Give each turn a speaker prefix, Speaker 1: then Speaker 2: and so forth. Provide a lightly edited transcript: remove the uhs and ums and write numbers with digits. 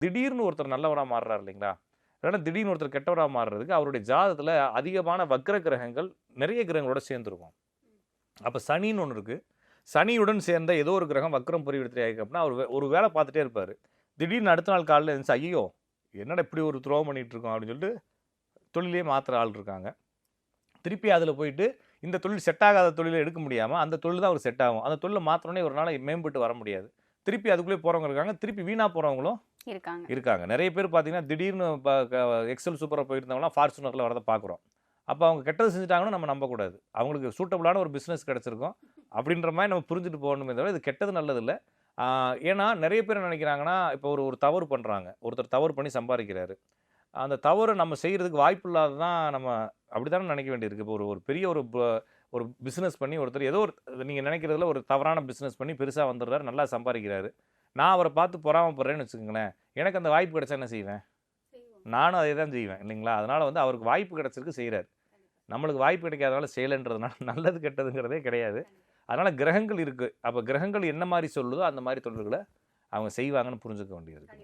Speaker 1: திடீர்னு ஒருத்தர் நல்லவரா மாறுறாரு இல்லைங்களா? இல்லைன்னா திடீர்னு ஒருத்தர் கெட்டவரா மாறுறதுக்கு அவருடைய ஜாதகத்துல அதிகமான வக்ர கிரகங்கள் நிறைய கிரகங்களோட சேர்ந்துருக்கும். அப்ப சனின்னு ஒண்ணு இருக்கு. சனியுடன் சேர்ந்த ஏதோ ஒரு கிரகம் வக்ரம் பரிவர்த்தனை ஆயிருக்கு அப்படின்னா, அவர் ஒரு வேலை பார்த்துட்டே இருப்பாரு. திடீர்னு அடுத்த நாள் காலையில எந்திரிச்சு, "ஐயய்யோ! என்னடா இப்படி ஒரு துரோகம் பண்ணிட்டு இருக்கோம்" அப்படின்னு சொல்லிட்டு தொழிலே மாத்துற ஆள் இருக்காங்க. திருப்பி அதில போயிட்டு இந்த தொழில் செட் ஆகாத தொழில எடுக்க முடியாம, அந்த தொழில் தான் அவருக்கு செட் ஆகும். அந்த தொழில மாத்துனோனே இவருனால மேம்பட்டு வர முடியாது. திருப்பி அதுக்குள்ளேயே போறவங்க இருக்காங்க. திருப்பி வீணா போறவங்களும்
Speaker 2: இருக்காங்க.
Speaker 1: இருக்காங்க. நெறைய பேர் பார்த்தீங்கன்னா, திடீர்னு எக்ஸல் சூப்பரா போயிருந்தவங்கலாம் ஃபார்ச்சுனர்ல வரத பார்க்குறோம். அப்ப அவங்க கெட்டது செஞ்சுட்டாங்கன்னு நம்ம நம்பக்கூடாது. அவங்களுக்கு சூட்டபிளான ஒரு பிசினஸ் கிடைச்சிருக்கும். அப்படின்ற மாரி நம்ம புரிஞ்சுட்டு போகணுமே தவிர, இது கெட்டது நல்லது இல்ல. ஆ ஏன்னா நெறைய பேர் என்ன நெனைக்கிறாங்கன்னா, இப்போ ஒரு ஒரு தவறு பண்றாங்க. ஒருத்தர் தவறு பண்ணி சம்பாரிக்கிறாரு. அந்த தவற நம்ம செய்றதுக்கு வாய்ப்பு இல்லாதது தான் நம்ம அப்படித்தானே நெனைக்க வேண்டியிருக்கு. இப்போ ஒரு ஒரு பெரிய ஒரு பிசினஸ் பண்ணி ஒருத்தர் ஏதோ ஒரு நீங்க நெனைக்கிறதுல ஒரு தவறான பிசினஸ் பண்ணி பெருசா வந்துடுறாரு, நல்லா சம்பாரிக்கிறாரு. நான் அவர பார்த்து பொறாமைப்படுறேன்னு வச்சுக்கங்களேன், எனக்கு அந்த வாய்ப்பு கிடைச்சா என்ன செய்வேன்? நானும் அதே தான் செய்வேன் இல்லைங்களா? அதனால வந்து அவருக்கு வாய்ப்பு கிடைச்சிருக்கு செய்றாரு. நம்மளுக்கு வாய்ப்பு கிடைக்காதனால செய்யலன்றதுனால நல்லது கெட்டதுங்கிறதே கிடையாது. அதனால கிரகங்கள் இருக்கு. அப்ப கிரகங்கள் என்ன மாரி சொல்லுதோ அந்த மாரி தொழில்கள அவங்க செய்வாங்கன்னு புரிஞ்சுக்க வேண்டியது இருக்கு.